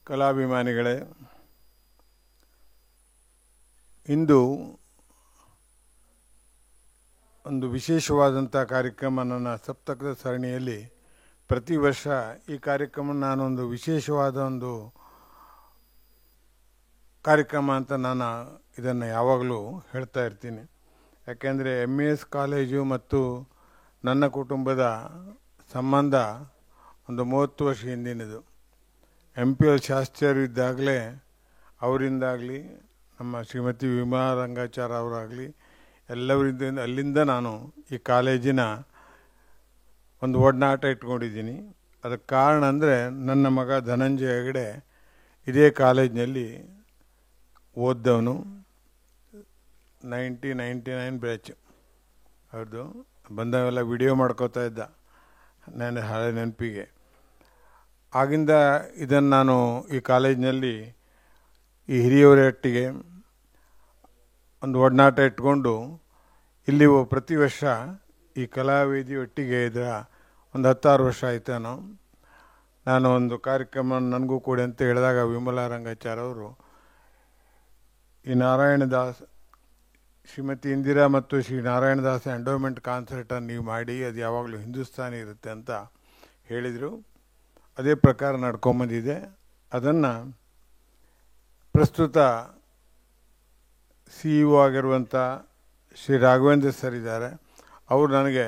ಕಲಾಭಿಮಾನಿಗಳೇ, ಇಂದು ಒಂದು ವಿಶೇಷವಾದಂಥ ಕಾರ್ಯಕ್ರಮ ನನ್ನ ಸಪ್ತಕದ ಸರಣಿಯಲ್ಲಿ. ಪ್ರತಿ ವರ್ಷ ಈ ಕಾರ್ಯಕ್ರಮ ನಾನೊಂದು ವಿಶೇಷವಾದ ಒಂದು ಕಾರ್ಯಕ್ರಮ ಅಂತ ನಾನು ಇದನ್ನು ಯಾವಾಗಲೂ ಹೇಳ್ತಾ ಇರ್ತೀನಿ. ಯಾಕೆಂದರೆ MES ಕಾಲೇಜು ಮತ್ತು ನನ್ನ ಕುಟುಂಬದ ಸಂಬಂಧ ಒಂದು 30 ವರ್ಷ ಹಿಂದಿನದು. MPL ಶಾಸ್ತ್ರಿಯರು ಇದ್ದಾಗಲೇ ಅವರಿಂದಾಗಲಿ ನಮ್ಮ ಶ್ರೀಮತಿ ವಿಮಲಾ ರಂಗಾಚಾರ್ಯ ಅವರಾಗಲಿ ಎಲ್ಲವರಿಂದ ಅಲ್ಲಿಂದ ನಾನು ಈ ಕಾಲೇಜಿನ ಒಂದು ಒಡನಾಟ ಇಟ್ಕೊಂಡಿದ್ದೀನಿ. ಅದಕ್ಕೆ ಕಾರಣ ಅಂದರೆ ನನ್ನ ಮಗ ಧನಂಜಯ ಹೆಗಡೆ ಇದೇ ಕಾಲೇಜಿನಲ್ಲಿ ಓದ್ದವನು. 1999 ಬ್ಯಾಚ್ ಅವ್ರದ್ದು. ಬಂದವೆಲ್ಲ ವಿಡಿಯೋ ಮಾಡ್ಕೋತಾ ಇದ್ದ ನನ್ನ ಹಳೆ ನೆನಪಿಗೆ. ಆಗಿಂದ ಇದನ್ನು ನಾನು ಈ ಕಾಲೇಜಿನಲ್ಲಿ ಈ ಹಿರಿಯವರೊಟ್ಟಿಗೆ ಒಂದು ಒಡನಾಟ ಇಟ್ಕೊಂಡು ಇಲ್ಲಿ ಪ್ರತಿ ವರ್ಷ ಈ ಕಲಾವೇದಿ ಒಟ್ಟಿಗೆ ಇದರ ಒಂದು 16 ವರ್ಷ ಆಯ್ತಾನು. ನಾನು ಒಂದು ಕಾರ್ಯಕ್ರಮ ನನಗೂ ಕೊಡಿ ಅಂತ ಹೇಳಿದಾಗ ವಿಮಲಾ ರಂಗಾಚಾರ್ಯ ಅವರು ಈ ನಾರಾಯಣದಾಸ್ ಶ್ರೀಮತಿ ಇಂದಿರಾ ಮತ್ತು ಶ್ರೀ ನಾರಾಯಣದಾಸ್ ಎಂಡೋಮೆಂಟ್ ಕಾನ್ಸರ್ಟನ್ನು ನೀವು ಮಾಡಿ, ಅದು ಯಾವಾಗಲೂ ಹಿಂದೂಸ್ತಾನಿ ಇರುತ್ತೆ ಅಂತ ಹೇಳಿದರು. ಅದೇ ಪ್ರಕಾರ ನಡ್ಕೊಂಬಂದಿದೆ. ಅದನ್ನು ಪ್ರಸ್ತುತ CEO ಆಗಿರುವಂಥ ಶ್ರೀ ರಾಘವೇಂದ್ರ ಸರ್ ಇದ್ದಾರೆ. ಅವರು ನನಗೆ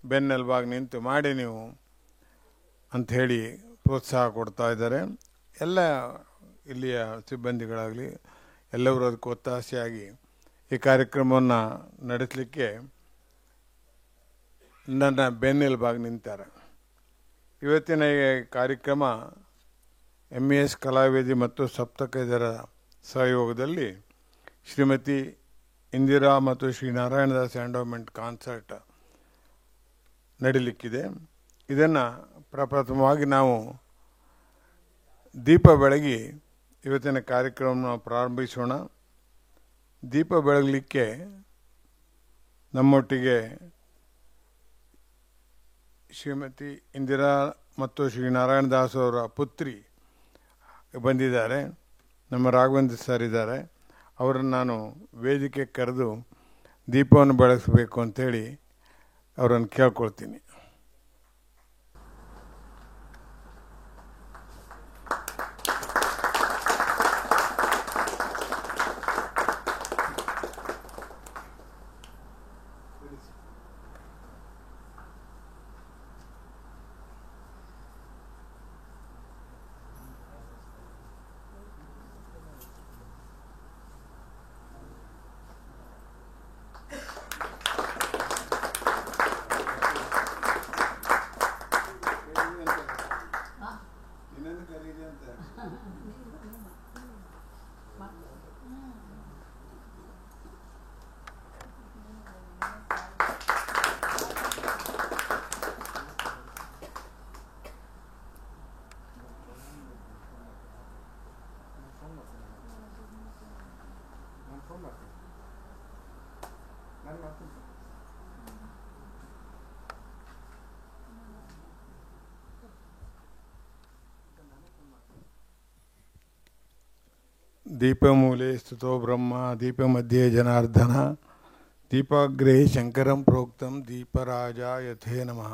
ಬೆನ್ನೆಲುಬಾಗಿ ನಿಂತು ಮಾಡಿ ನೀವು ಅಂಥೇಳಿ ಪ್ರೋತ್ಸಾಹ ಕೊಡ್ತಾ ಇದ್ದಾರೆ. ಎಲ್ಲ ಇಲ್ಲಿಯ ಸಿಬ್ಬಂದಿಗಳಾಗಲಿ ಎಲ್ಲರೂ ಅದಕ್ಕೆ ಒತ್ತಾಸೆಯಾಗಿ ಈ ಕಾರ್ಯಕ್ರಮವನ್ನು ನಡೆಸಲಿಕ್ಕೆ ನನ್ನ ಬೆನ್ನೆಲುಬಾಗಿ ನಿಂತಾರೆ. ಇವತ್ತಿನ ಈ ಕಾರ್ಯಕ್ರಮ MES ಕಲಾವೇದಿ ಮತ್ತು ಸಪ್ತಕ ಇದರ ಸಹಯೋಗದಲ್ಲಿ ಶ್ರೀಮತಿ ಇಂದಿರಾ ಮತ್ತು ಶ್ರೀ ನಾರಾಯಣದಾಸ್ ಎಂಡೋಮೆಂಟ್ ಕಾನ್ಸರ್ಟ್ ನಡೀಲಿಕ್ಕಿದೆ. ಇದನ್ನು ಪ್ರಪ್ರಥಮವಾಗಿ ನಾವು ದೀಪ ಬೆಳಗಿ ಇವತ್ತಿನ ಕಾರ್ಯಕ್ರಮವನ್ನು ಪ್ರಾರಂಭಿಸೋಣ. ದೀಪ ಬೆಳಗಲಿಕ್ಕೆ ನಮ್ಮೊಟ್ಟಿಗೆ ಶ್ರೀಮತಿ ಇಂದಿರಾ ಮತ್ತು ಶ್ರೀ ನಾರಾಯಣದಾಸ್ ಅವರ ಪುತ್ರಿ ಬಂದಿದ್ದಾರೆ. ನಮ್ಮ ರಾಘವೇಂದ್ರ ಸರ್ ಇದ್ದಾರೆ. ಅವರನ್ನು ನಾನು ವೇದಿಕೆ ಕರೆದು ದೀಪವನ್ನು ಬೆಳಗಿಸಬೇಕು ಅಂಥೇಳಿ ಅವರನ್ನು ಕೇಳ್ಕೊಳ್ತೀನಿ. ದೀಪಮೂಲೆ ಸ್ತುತೋ ಬ್ರಹ್ಮ ದೀಪಮಧ್ಯೆ ಜನಾರ್ದನ ದೀಪಾಗ್ರೇ ಶಂಕರಂ ಪ್ರೋಕ್ತಂ ದೀಪರಾಜ ಯಥೇ ನಮಃ.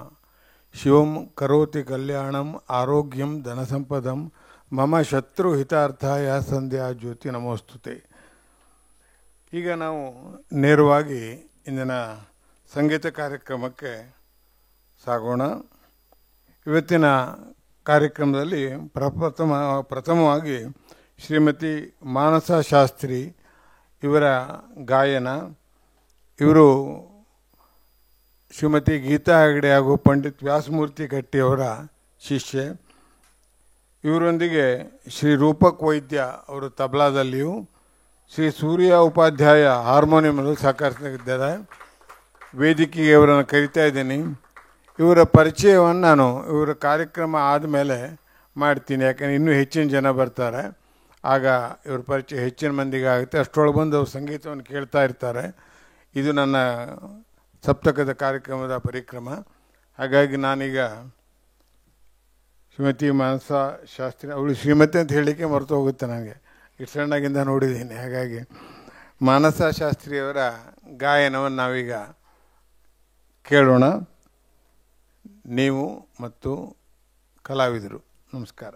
ಶಿವಂ ಕರೋತಿ ಕಲ್ಯಾಣಂ ಆರೋಗ್ಯಂ ಧನಸಂಪದಂ ಮಮ ಶತ್ರು ಹಿತಾರ್ಥಾಯ ಸಂಧ್ಯಾ ಜ್ಯೋತಿ ನಮೋಸ್ತುತೆ. ಈಗ ನಾವು ನೇರವಾಗಿ ಇಂದಿನ ಸಂಗೀತ ಕಾರ್ಯಕ್ರಮಕ್ಕೆ ಸಾಗೋಣ. ಇವತ್ತಿನ ಕಾರ್ಯಕ್ರಮದಲ್ಲಿ ಪ್ರಥಮವಾಗಿ ಶ್ರೀಮತಿ ಮಾನಸ ಶಾಸ್ತ್ರಿ ಇವರ ಗಾಯನ. ಇವರು ಶ್ರೀಮತಿ ಗೀತಾ ಹೆಗಡೆ ಹಾಗೂ ಪಂಡಿತ್ ವ್ಯಾಸಮೂರ್ತಿ ಕಟ್ಟಿಯವರ ಶಿಷ್ಯೆ. ಇವರೊಂದಿಗೆ ಶ್ರೀ ರೂಪಕ್ ವೈದ್ಯ ಅವರು ತಬಲಾದಲ್ಲಿಯೂ, ಶ್ರೀ ಸೂರ್ಯ ಉಪಾಧ್ಯಾಯ ಹಾರ್ಮೋನಿಯಮಲ್ಲೂ ಸಹಕರಿಸಿದ್ದಾರೆ. ವೇದಿಕೆಗೆ ಇವರನ್ನು ಕರಿತಾ ಇದ್ದೀನಿ. ಇವರ ಪರಿಚಯವನ್ನು ನಾನು ಇವರ ಕಾರ್ಯಕ್ರಮ ಆದಮೇಲೆ ಮಾಡ್ತೀನಿ. ಯಾಕಂದರೆ ಇನ್ನೂ ಹೆಚ್ಚಿನ ಜನ ಬರ್ತಾರೆ. ಆಗ ಇವ್ರ ಪರಿಚಯ ಹೆಚ್ಚಿನ ಮಂದಿಗೆ ಆಗುತ್ತೆ. ಅಷ್ಟರೊಳಗೆ ಬಂದು ಅವ್ರು ಸಂಗೀತವನ್ನು ಕೇಳ್ತಾ ಇರ್ತಾರೆ. ಇದು ನನ್ನ ಸಪ್ತಕದ ಕಾರ್ಯಕ್ರಮದ ಪರಿಕ್ರಮ. ಹಾಗಾಗಿ ನಾನೀಗ ಶ್ರೀಮತಿ ಮಾನಸ ಶಾಸ್ತ್ರಿ, ಅವಳು ಶ್ರೀಮತಿ ಅಂತ ಹೇಳಲಿಕ್ಕೆ ಮರೆತು ಹೋಗುತ್ತೆ ನನಗೆ, ಇಷ್ಟು ಸಣ್ಣಾಗಿಂದ ನೋಡಿದ್ದೀನಿ. ಹಾಗಾಗಿ ಮಾನಸ ಶಾಸ್ತ್ರಿಯವರ ಗಾಯನವನ್ನು ನಾವೀಗ ಕೇಳೋಣ. ನೀವು ಮತ್ತು ಕಲಾವಿದರು. ನಮಸ್ಕಾರ.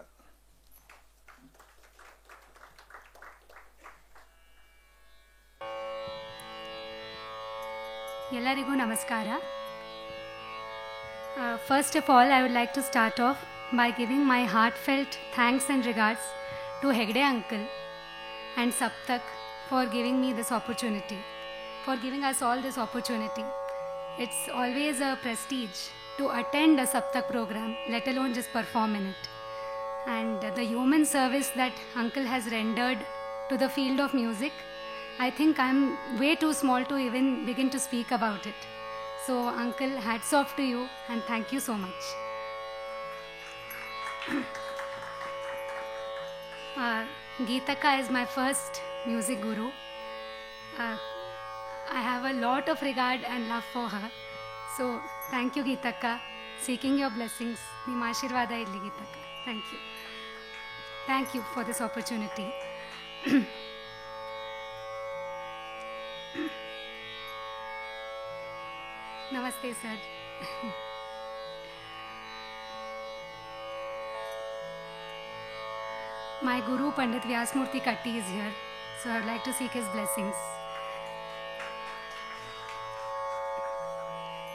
ಎಲ್ಲರಿಗೂ ನಮಸ್ಕಾರ. First of all, I would like to start off by giving my heartfelt thanks and regards to Hegde uncle and Saptak for giving me this opportunity, for giving us all this opportunity. It's always a prestige to attend a Saptak program, let alone just perform in it. And the human service that uncle has rendered to the field of music, I think I'm way too small to even begin to speak about it. So uncle, hats off to you and thank you so much. Geetaka is my first music guru. I have a lot of regard and love for her. So thank you Geetaka. Seeking your blessings. ನಿಮ್ಮ ಆಶೀರ್ವಾದ ಇರಲಿ ಗೀತಕ್ಕ. Thank you. Thank you for this opportunity. Namaste, sir. My guru Pandit Vyasmurthy Katti is here, so I would like to seek his blessings.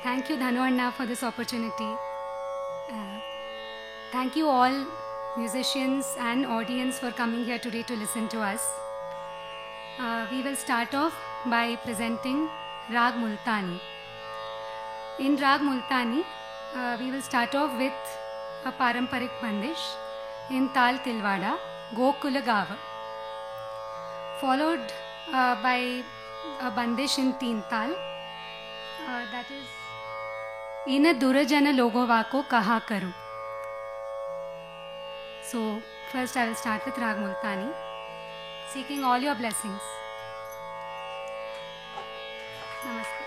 Thank you Dhanu Anna for this opportunity. Thank you all musicians and audience for coming here today to listen to us. We will start off by presenting Rag Multani. In Rag Multani, we will start off with a Paramparik Bandish in Tal Tilwada, Gokula Gava, followed by a Bandish in Teen Tal, that is Ina Durajana Logova ko Kaha Karu. So, first I will start with Rag Multani, seeking all your blessings. Namaste.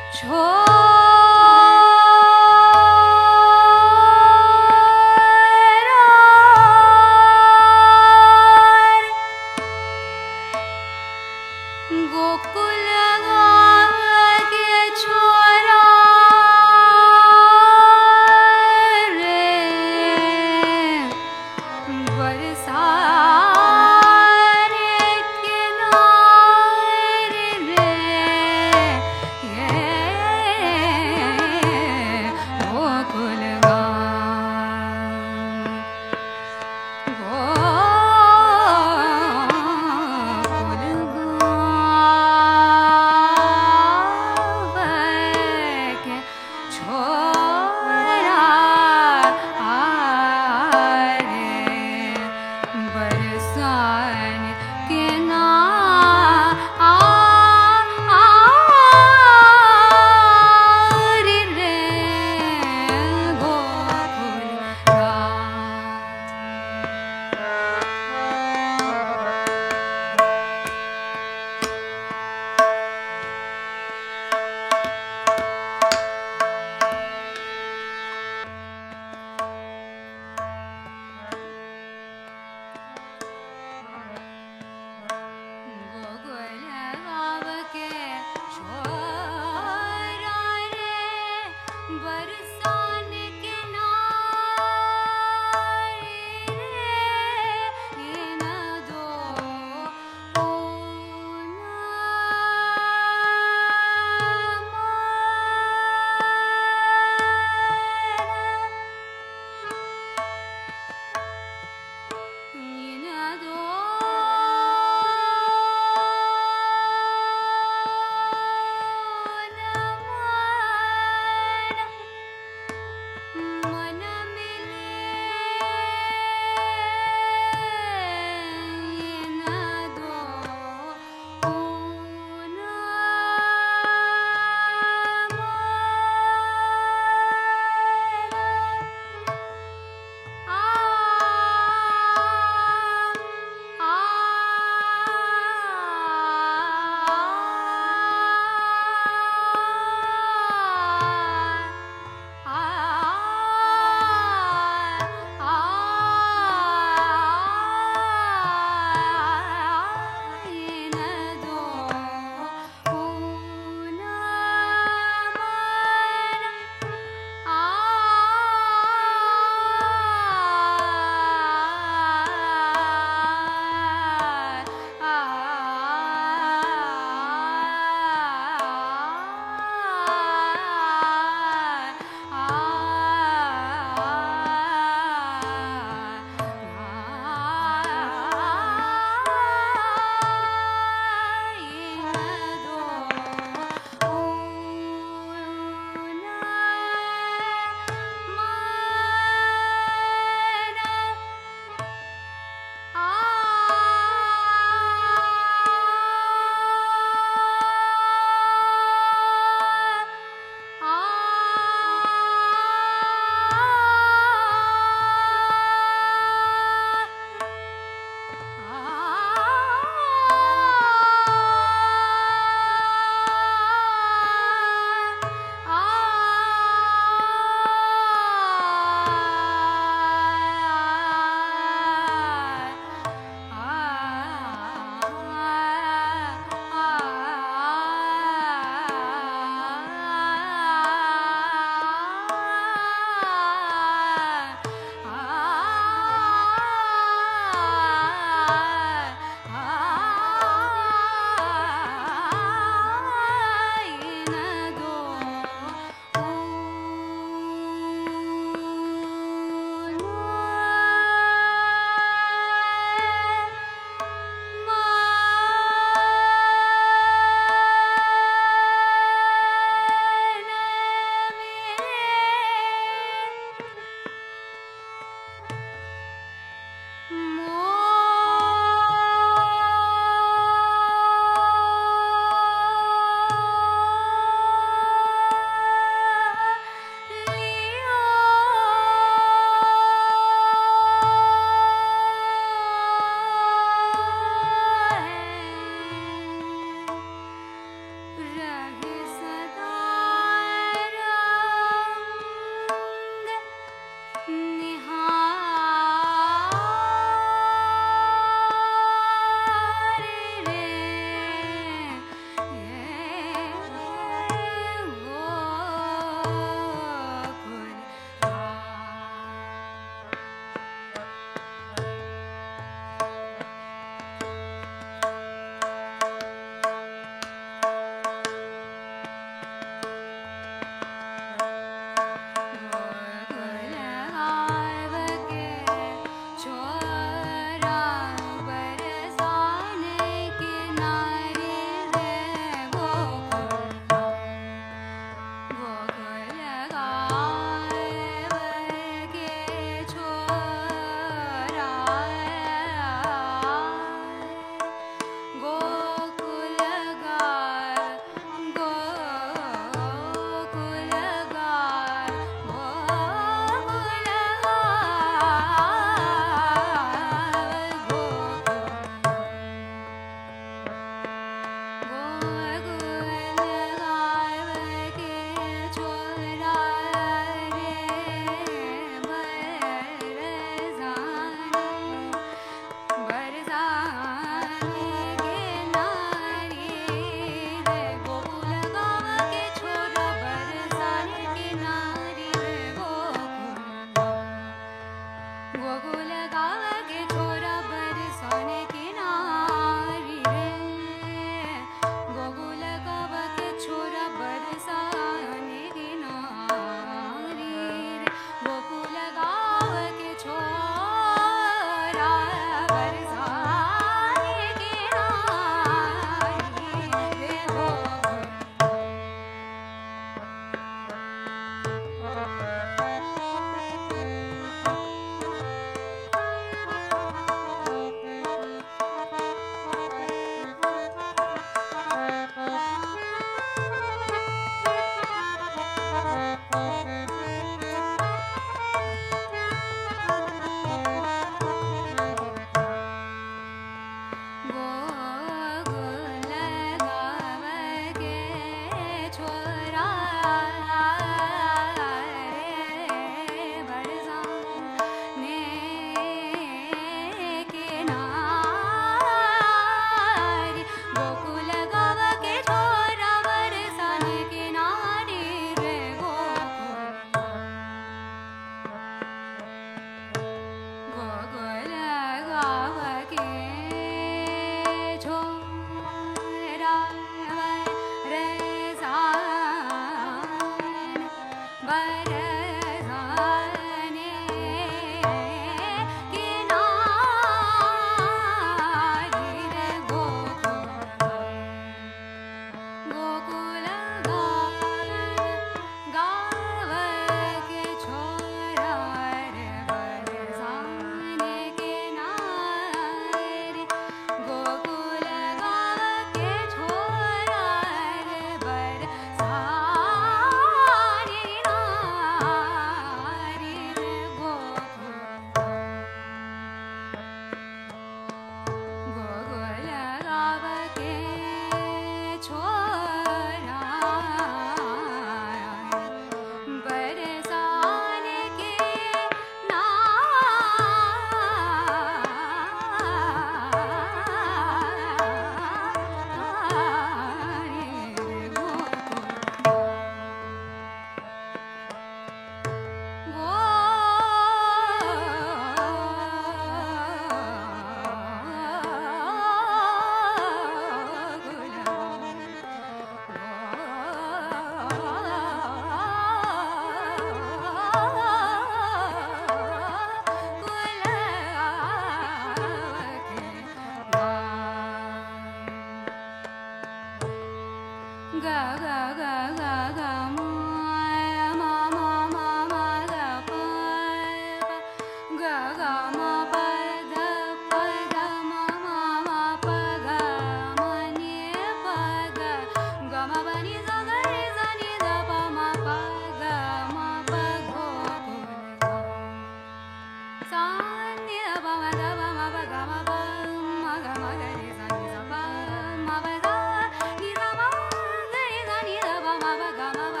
Gama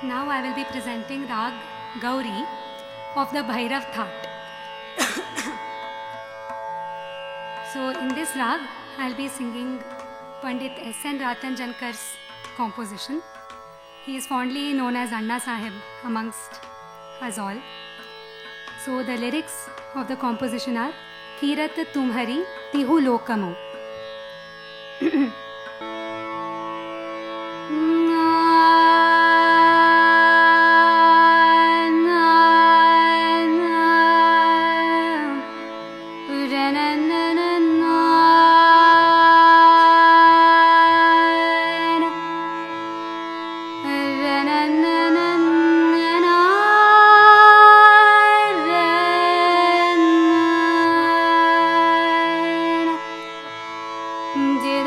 Now I will be presenting Rag Gauri of the Bhairav Thaat. So in this Rag, I will be singing Pandit S.N. Ratanjankar's composition. He is fondly known as Anna Sahib amongst us all. So the lyrics of the composition are Kirat Tumhari Tihu Lokamo. Did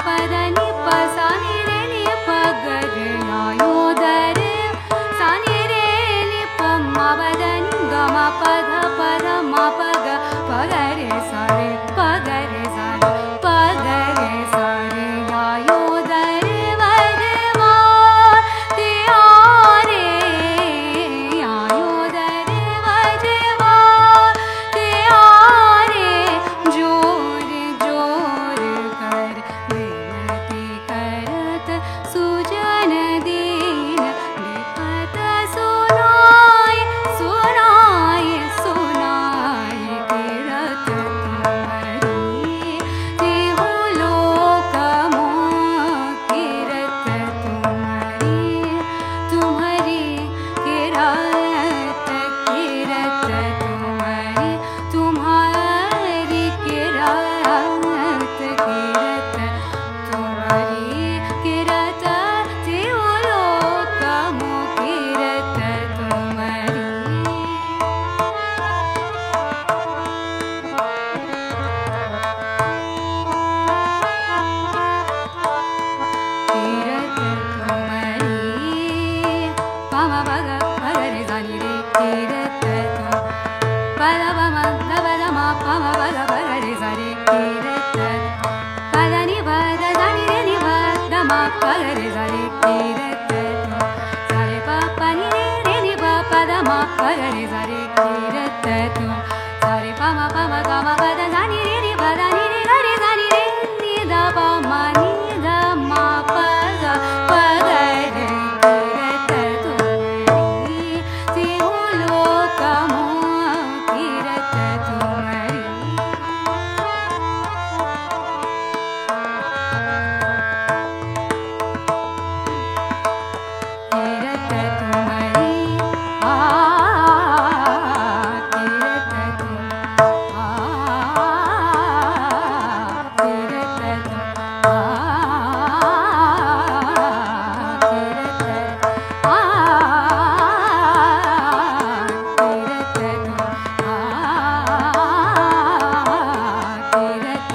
ಪದ ನಿ ಪ ಸ ನಿ ರೇ ನಿ ಪ ಗ ರೇ ಯೋ ದ ರೇ ಸ ನಿ ರೇ ನಿ ಪ ಮ ಪದ ನಿ ಗ ಮ ಪದ ಪದ ಮ ಪ ಗ ರೇ ಸ ರೇ ಪ ಗ ರೇ ಸ ರೇ ಪ ಗ ರೇ ಸ ರೇ ಯೋ ದ ರೇ ವ ರೇ ಮ ತೆ ಆ ರೇ ಯೋ ದ ರೇ ವ ರೇ ಮ ತೆ ಆ ರೇ जोर जोर कर विनती करत सुजन दीन विपत सुनाय सुनाय सुनाय किरत तुम्हारी देहु लोक मोह किरत तुम्हारी तुम्हारी किरत किरत तुम्हारी तुम्हारी किरत किरत तुम्हारी किरत देहु लोक मोह किरत तुम्हारी किरत तुम्हारी पम पग पग रे सा नि रे किरत पद पम द पद म पम पग पग रे सा रे किरत पद नि पद सा नि रे नि पद म पग रे सा रे किरत सा रे प प नि रे नि प पद म पग रे सा रे किरत सा रे प म ग म पद सा नि रे नि पद नि रे ग रे सा नि रे नि द प म नि द म प ग प ग रे किरत तुम्हारी देहु लोक मोह किरत तुम्हारी किरत तुम्हारी आ किरत तुम आ किरत तुम आ किरत आ किरत तुम आ किरत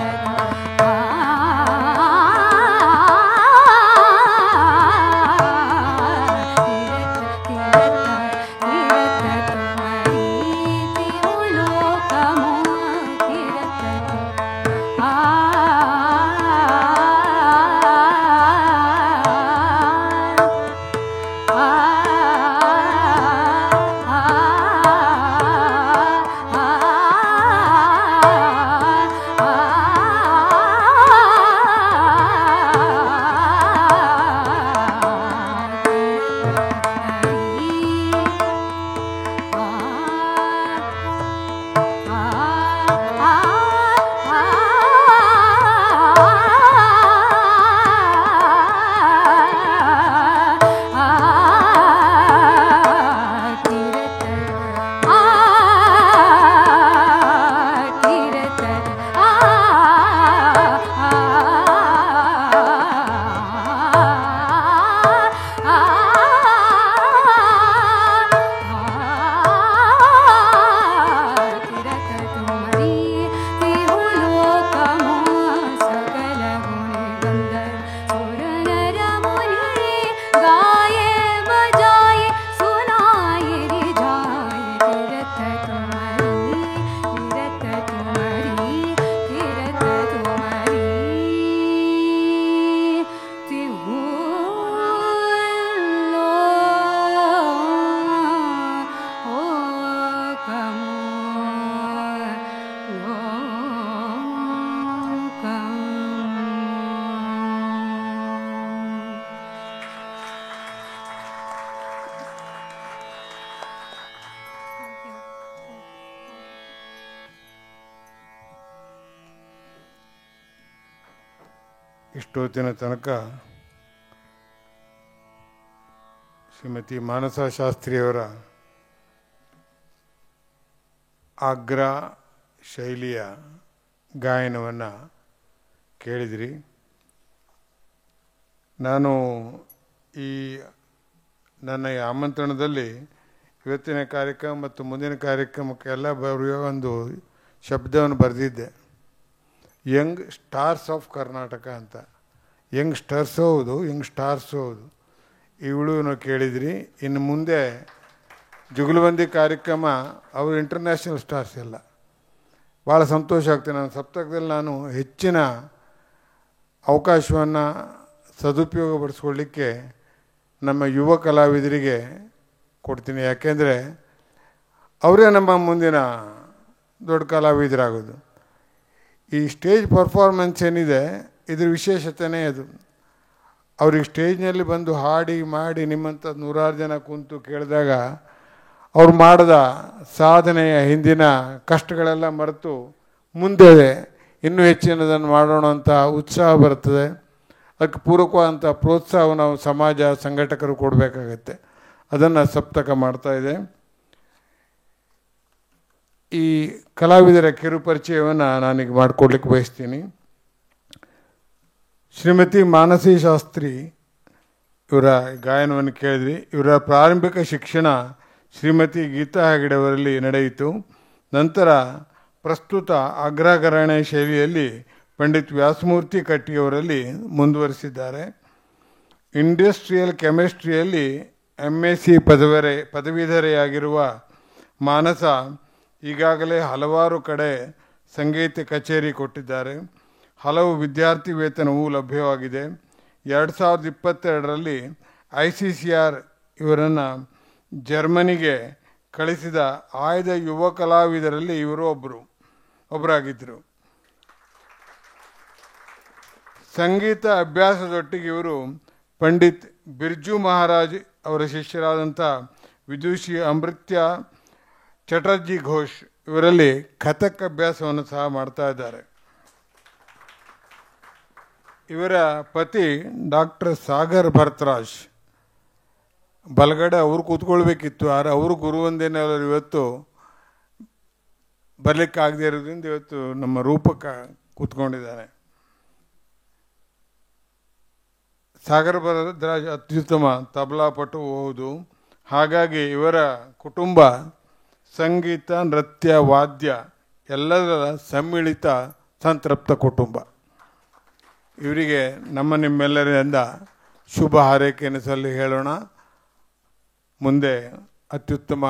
ಇಷ್ಟೊತ್ತಿನ ತನಕ ಶ್ರೀಮತಿ ಮಾನಸ ಶಾಸ್ತ್ರಿಯವರ ಆಗ್ರ ಶೈಲಿಯ ಗಾಯನವನ್ನು ಕೇಳಿದಿರಿ. ನಾನು ಈ ನನ್ನ ಈ ಆಮಂತ್ರಣದಲ್ಲಿ ಇವತ್ತಿನ ಕಾರ್ಯಕ್ರಮ ಮತ್ತು ಮುಂದಿನ ಕಾರ್ಯಕ್ರಮಕ್ಕೆಲ್ಲ ಬರೆಯುವ ಒಂದು ಶಬ್ದವನ್ನು ಬರೆದಿದ್ದೆ, ಯಂಗ್ ಸ್ಟಾರ್ಸ್ ಆಫ್ ಕರ್ನಾಟಕ ಅಂತ. ಯಂಗ್ಸ್ಟರ್ಸ್ ಹೌದು, ಯಂಗ್ಸ್ಟಾರ್ಸ್ ಹೌದು. ಇವಳು ನಾವು ಕೇಳಿದ್ರಿ. ಇನ್ನು ಮುಂದೆ ಜುಗಲ್ಬಂದಿ ಕಾರ್ಯಕ್ರಮ ಅವರು ಇಂಟರ್ನ್ಯಾಷನಲ್ ಸ್ಟಾರ್ಸ್ ಎಲ್ಲ. ಭಾಳ ಸಂತೋಷ ಆಗ್ತದೆ. ನಾನು ಸಪ್ತಕದಲ್ಲಿ ನಾನು ಹೆಚ್ಚಿನ ಅವಕಾಶವನ್ನು ಸದುಪಯೋಗಪಡಿಸ್ಕೊಳ್ಳಿಕ್ಕೆ ನಮ್ಮ ಯುವ ಕಲಾವಿದರಿಗೆ ಕೊಡ್ತೀನಿ. ಯಾಕೆಂದರೆ ಅವರೇ ನಮ್ಮ ಮುಂದಿನ ದೊಡ್ಡ ಕಲಾವಿದರಾಗೋದು. ಈ ಸ್ಟೇಜ್ ಪರ್ಫಾರ್ಮೆನ್ಸ್ ಏನಿದೆ ಇದ್ರ ವಿಶೇಷತೆಯೇ ಅದು. ಅವ್ರಿಗೆ ಸ್ಟೇಜ್ನಲ್ಲಿ ಬಂದು ಹಾಡಿ ಮಾಡಿ ನಿಮ್ಮಂಥ 100 ಜನ ಕೂತು ಕೇಳಿದಾಗ ಅವ್ರು ಮಾಡಿದ ಸಾಧನೆಯ ಹಿಂದಿನ ಕಷ್ಟಗಳೆಲ್ಲ ಮರೆತು ಮುಂದೆ ಇನ್ನೂ ಹೆಚ್ಚಿನದನ್ನು ಮಾಡೋಣ ಅಂತ ಉತ್ಸಾಹ ಬರ್ತದೆ. ಅದಕ್ಕೆ ಪೂರಕವಾದಂಥ ಪ್ರೋತ್ಸಾಹ ನಾವು ಸಮಾಜ ಸಂಘಟಕರು ಕೊಡಬೇಕಾಗತ್ತೆ. ಅದನ್ನು ಸಪ್ತಕ ಮಾಡ್ತಾಯಿದೆ. ಈ ಕಲಾವಿದರ ಕಿರುಪರಿಚಯವನ್ನು ನಾನೀಗ ಮಾಡಿಕೊಡ್ಲಿಕ್ಕೆ ಬಯಸ್ತೀನಿ. ಶ್ರೀಮತಿ ಮಾನಸಿ ಶಾಸ್ತ್ರಿ ಇವರ ಗಾಯನವನ್ನು ಕೇಳಿದ್ರಿ. ಇವರ ಪ್ರಾರಂಭಿಕ ಶಿಕ್ಷಣ ಶ್ರೀಮತಿ ಗೀತಾ ಹೆಗಡೆ ಅವರಲ್ಲಿ ನಡೆಯಿತು. ನಂತರ ಪ್ರಸ್ತುತ ಅಗ್ರಗರಣೆ ಶೈಲಿಯಲ್ಲಿ ಪಂಡಿತ್ ವ್ಯಾಸಮೂರ್ತಿ ಕಟ್ಟಿಯವರಲ್ಲಿ ಮುಂದುವರಿಸಿದ್ದಾರೆ. ಇಂಡಸ್ಟ್ರಿಯಲ್ ಕೆಮಿಸ್ಟ್ರಿಯಲ್ಲಿ MSc ಪದವೀಧರೆಯಾಗಿರುವ ಮಾನಸ ಈಗಾಗಲೇ ಹಲವಾರು ಕಡೆ ಸಂಗೀತ ಕಚೇರಿ ಕೊಟ್ಟಿದ್ದಾರೆ. ಹಲವು ವಿದ್ಯಾರ್ಥಿ ವೇತನವೂ ಲಭ್ಯವಾಗಿದೆ. 2022ರಲ್ಲಿ ICCR ಇವರನ್ನು ಜರ್ಮನಿಗೆ ಕಳಿಸಿದ ಆಯ್ದ ಯುವ ಕಲಾವಿದರಲ್ಲಿ ಇವರು ಒಬ್ಬರಾಗಿದ್ದರು. ಸಂಗೀತ ಅಭ್ಯಾಸದೊಟ್ಟಿಗೆ ಇವರು ಪಂಡಿತ್ ಬಿರ್ಜು ಮಹಾರಾಜ್ ಅವರ ಶಿಷ್ಯರಾದಂಥ ವಿದುಷಿ ಅಮೃತ್ಯ ಚಟರ್ಜಿ ಘೋಷ್ ಇವರಲ್ಲಿ ಕಥಕ್ ಅಭ್ಯಾಸವನ್ನು ಸಹ ಮಾಡ್ತಾ ಇದ್ದಾರೆ. ಇವರ ಪತಿ ಡಾಕ್ಟರ್ ಸಾಗರ್ ಭರತ್ರಾಜ್. ಬಲಗಡೆ ಅವರು ಕೂತ್ಕೊಳ್ಬೇಕಿತ್ತು, ಆದರೆ ಅವರು ಗುರುವಂದೇನೆ ಅವರು ಇವತ್ತು ಬರಲಿಕ್ಕಾಗದೇ ಇರೋದ್ರಿಂದ ಇವತ್ತು ನಮ್ಮ ರೂಪಕ ಕೂತ್ಕೊಂಡಿದ್ದಾರೆ. ಸಾಗರ್ ಭರದ್ರಾಜ್ ಅತ್ಯುತ್ತಮ ತಬಲಾಪಟು ಹೌದು. ಹಾಗಾಗಿ ಇವರ ಕುಟುಂಬ ಸಂಗೀತ, ನೃತ್ಯ, ವಾದ್ಯ ಎಲ್ಲದರ ಸಮ್ಮಿಳಿತ ಸಂತೃಪ್ತ ಕುಟುಂಬ. ಇವರಿಗೆ ನಿಮ್ಮೆಲ್ಲರಿಂದ ಶುಭ ಹಾರೈಕೆಯನ್ನು ಸಲ್ಲಿ ಹೇಳೋಣ. ಮುಂದೆ ಅತ್ಯುತ್ತಮ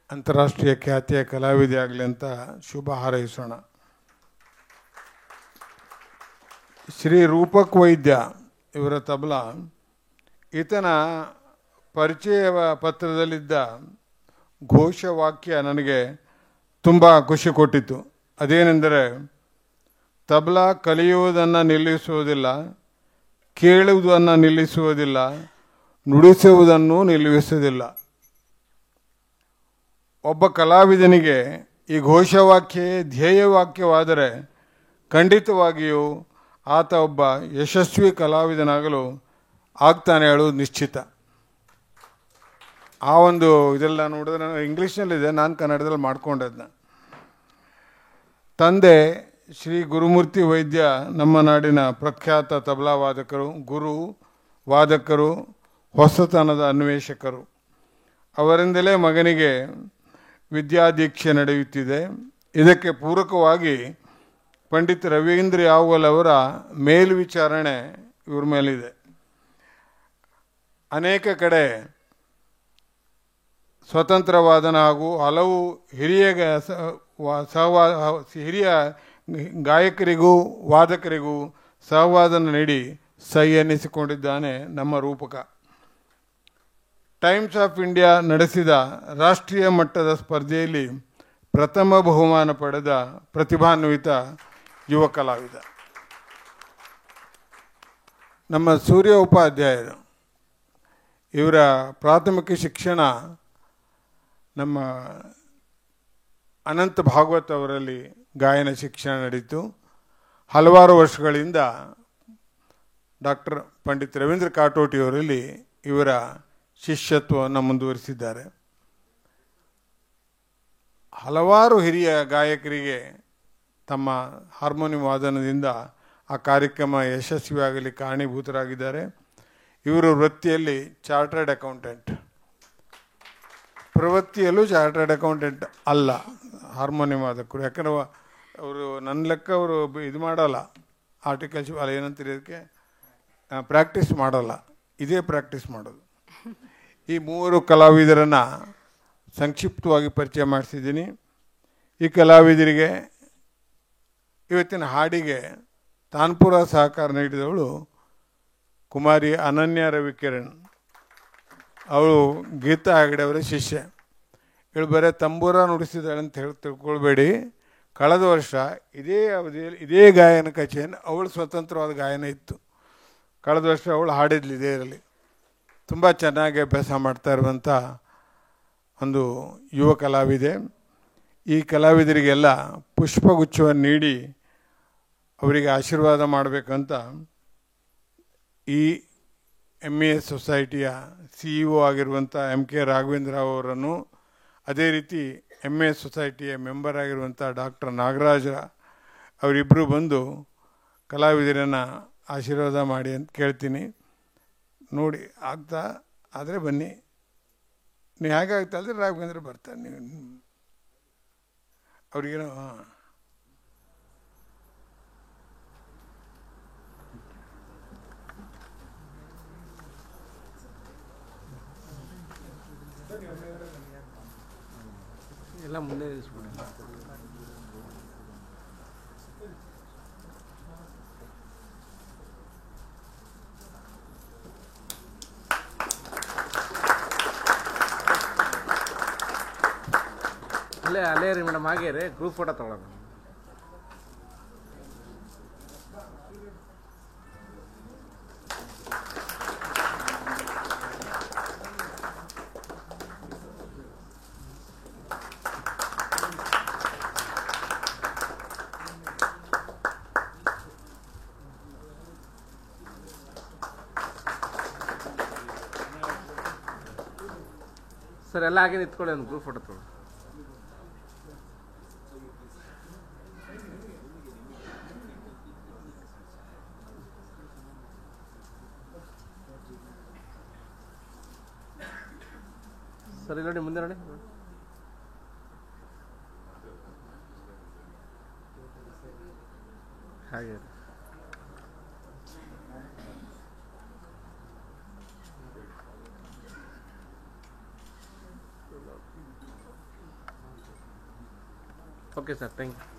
ಅಂತಾರಾಷ್ಟ್ರೀಯ ಖ್ಯಾತಿಯ ಕಲಾವಿದೆ ಆಗಲಿ ಅಂತ ಶುಭ ಹಾರೈಸೋಣ. ಶ್ರೀ ರೂಪಕ್ ವೈದ್ಯ ಇವರ ತಬಲಾ. ಈತನ ಪರಿಚಯ ಪತ್ರದಲ್ಲಿದ್ದ ಘೋಷವಾಕ್ಯ ನನಗೆ ತುಂಬ ಖುಷಿ ಕೊಟ್ಟಿತು. ಅದೇನೆಂದರೆ, ತಬಲಾ ಕಲಿಯುವುದನ್ನು ನಿಲ್ಲಿಸುವುದಿಲ್ಲ, ಕೇಳುವುದನ್ನು ನಿಲ್ಲಿಸುವುದಿಲ್ಲ, ನುಡಿಸುವುದನ್ನು ನಿಲ್ಲಿಸುವುದಿಲ್ಲ. ಒಬ್ಬ ಕಲಾವಿದನಿಗೆ ಈ ಘೋಷವಾಕ್ಯ ಧ್ಯೇಯವಾಕ್ಯವಾದರೆ ಖಂಡಿತವಾಗಿಯೂ ಆತ ಒಬ್ಬ ಯಶಸ್ವಿ ಕಲಾವಿದನಾಗಲು ಆಗ್ತಾನೆ ಹೇಳೋದು ನಿಶ್ಚಿತ. ಆ ಒಂದು ಇದೆಲ್ಲ ನೋಡಿದ್ರೆ ನಾನು ಇಂಗ್ಲೀಷ್ನಲ್ಲಿದೆ, ನಾನು ಕನ್ನಡದಲ್ಲಿ ಮಾಡ್ಕೊಂಡದ್ನ. ತಂದೆ ಶ್ರೀ ಗುರುಮೂರ್ತಿ ವೈದ್ಯ ನಮ್ಮ ನಾಡಿನ ಪ್ರಖ್ಯಾತ ತಬಲಾ ವಾದಕರು, ಗುರು ವಾದಕರು, ಹೊಸತನದ ಅನ್ವೇಷಕರು. ಅವರಿಂದಲೇ ಮಗನಿಗೆ ವಿದ್ಯಾದೀಕ್ಷೆ ನಡೆಯುತ್ತಿದೆ. ಇದಕ್ಕೆ ಪೂರಕವಾಗಿ ಪಂಡಿತ್ ರವೀಂದ್ರ ಯಾವಲ್ ಅವರ ಮೇಲ್ವಿಚಾರಣೆ ಇವ್ರ ಮೇಲಿದೆ. ಅನೇಕ ಕಡೆ ಸ್ವತಂತ್ರ ವಾದನ ಹಾಗೂ ಹಲವು ಹಿರಿಯ ಗಾಯಕರಿಗೂ ವಾದಕರಿಗೂ ಸಹವಾದನ ನೀಡಿ ಸೈ ಎನ್ನಿಸಿಕೊಂಡಿದ್ದಾನೆ ನಮ್ಮ ರೂಪಕ. ಟೈಮ್ಸ್ ಆಫ್ ಇಂಡಿಯಾ ನಡೆಸಿದ ರಾಷ್ಟ್ರೀಯ ಮಟ್ಟದ ಸ್ಪರ್ಧೆಯಲ್ಲಿ ಪ್ರಥಮ ಬಹುಮಾನ ಪಡೆದ ಪ್ರತಿಭಾನ್ವಿತ ಯುವ ಕಲಾವಿದ. ನಮ್ಮ ಸೂರ್ಯ ಉಪಾಧ್ಯಾಯರು ಇವರ ಪ್ರಾಥಮಿಕ ಶಿಕ್ಷಣ ನಮ್ಮ ಅನಂತ ಭಾಗವತ್ ಅವರಲ್ಲಿ ಗಾಯನ ಶಿಕ್ಷಣ ನಡೀತು. ಹಲವಾರು ವರ್ಷಗಳಿಂದ ಡಾಕ್ಟರ್ ಪಂಡಿತ್ ರವೀಂದ್ರ ಕಾಟೋಟಿಯವರಲ್ಲಿ ಇವರ ಶಿಷ್ಯತ್ವವನ್ನು ಮುಂದುವರಿಸಿದ್ದಾರೆ. ಹಲವಾರು ಹಿರಿಯ ಗಾಯಕರಿಗೆ ತಮ್ಮ ಹಾರ್ಮೋನಿಯಂ ವಾದನದಿಂದ ಆ ಕಾರ್ಯಕ್ರಮ ಯಶಸ್ವಿಯಾಗಲಿ ಕಾರಣೀಭೂತರಾಗಿದ್ದಾರೆ. ಇವರು ವೃತ್ತಿಯಲ್ಲಿ ಚಾರ್ಟರ್ಡ್ ಅಕೌಂಟೆಂಟ್, ಪ್ರವೃತ್ತಿಯಲ್ಲೂ ಚಾರ್ಟರ್ಡ್ ಅಕೌಂಟೆಂಟ್ ಅಲ್ಲ, ಹಾರ್ಮೋನಿಯಂ ವಾದಕರು. ಯಾಕಂದ್ರೆ ಅವರು ನನ್ನ ಲೆಕ್ಕ ಅವರು ಇದು ಮಾಡಲ್ಲ, ಆರ್ಟಿಕಲ್ಶಿಪ್ ಅಲ್ಲಿ ಏನಂತೀರಿ ಇದಕ್ಕೆ ಪ್ರಾಕ್ಟೀಸ್ ಮಾಡೋಲ್ಲ, ಇದೇ ಪ್ರಾಕ್ಟೀಸ್ ಮಾಡೋದು. ಈ 3 ಕಲಾವಿದರನ್ನು ಸಂಕ್ಷಿಪ್ತವಾಗಿ ಪರಿಚಯ ಮಾಡಿಸಿದ್ದೀನಿ. ಈ ಕಲಾವಿದರಿಗೆ ಇವತ್ತಿನ ಹಾಡಿಗೆ ತಾನ್ಪುರ ಸಹಕಾರ ನೀಡಿದವಳು ಕುಮಾರಿ ಅನನ್ಯ ರವಿಕಿರಣ್. ಅವಳು ಗೀತಾ ಹೆಗಡೆ ಅವರ ಶಿಷ್ಯ. ಇವಳು ಬರೀ ತಂಬೂರ ನುಡಿಸಿದಾಳೆ ಅಂತ ಹೇಳಿ ತಿಳ್ಕೊಳ್ಬೇಡಿ. ಕಳೆದ ವರ್ಷ ಇದೇ ಅವಧಿಯಲ್ಲಿ ಇದೇ ಗಾಯನ ಕಚೇರಿ ಅವಳು ಸ್ವತಂತ್ರವಾದ ಗಾಯನ ಇತ್ತು. ಕಳೆದ ವರ್ಷ ಅವಳು ಹಾಡಿದ್ಲು ಇದೇ ಇರಲಿ. ತುಂಬ ಚೆನ್ನಾಗಿ ಅಭ್ಯಾಸ ಮಾಡ್ತಾ ಇರುವಂಥ ಒಂದು ಯುವ ಕಲಾವಿದೆ. ಈ ಕಲಾವಿದರಿಗೆಲ್ಲ ಪುಷ್ಪಗುಚ್ಛವನ್ನು ನೀಡಿ ಅವರಿಗೆ ಆಶೀರ್ವಾದ ಮಾಡಬೇಕಂತ ಈ MES ಸೊಸೈಟಿಯ CEO ಆಗಿರುವಂಥ MK ರಾಘವೇಂದ್ರ ರಾವ್ ಅವರನ್ನು, ಅದೇ ರೀತಿ MES ಸೊಸೈಟಿಯ ಮೆಂಬರ್ ಆಗಿರುವಂಥ ಡಾಕ್ಟರ್ ನಾಗರಾಜ ಅವರಿಬ್ಬರು ಬಂದು ಕಲಾವಿದರನ್ನು ಆಶೀರ್ವಾದ ಮಾಡಿ ಅಂತ ಕೇಳ್ತೀನಿ. ನೋಡಿ ಆಗ್ತಾ ಆದರೆ ಬನ್ನಿ, ನೀವು ಹೇಗೆ ಆಗ್ತಾ ಅಂದರೆ ರಾಘವೇಂದ್ರ ಬರ್ತಾರೆ. ನೀವು ಅವ್ರಿಗೇನೋ ಎಲ್ಲ ಮುಂದೆ ನಿಲ್ಲಿಸ್ಬಿಡಿ. ಅಲ್ಲೇ ರೀ ಮೇಡಮ್, ಹಾಗೇ ರೀ ಗ್ರೂಪ್ ಫೋಟೋ ತೊಗೊಳೋಣ. ಸರ್ ಎಲ್ಲ ಹಾಗೆ ನಿಂತ್ಕೊಳ್ಳಿ, ಒಂದು ಗ್ರೂಪ್ ಫೋಟೋ ತೊಗೊಳ್ಳಿ. ಸರಿ ನೋಡಿ, ಮುಂದೆ ನೋಡಿ. ಹಾಗೆ ಓಕೆ ಸರ್, ಥ್ಯಾಂಕ್ ಯು.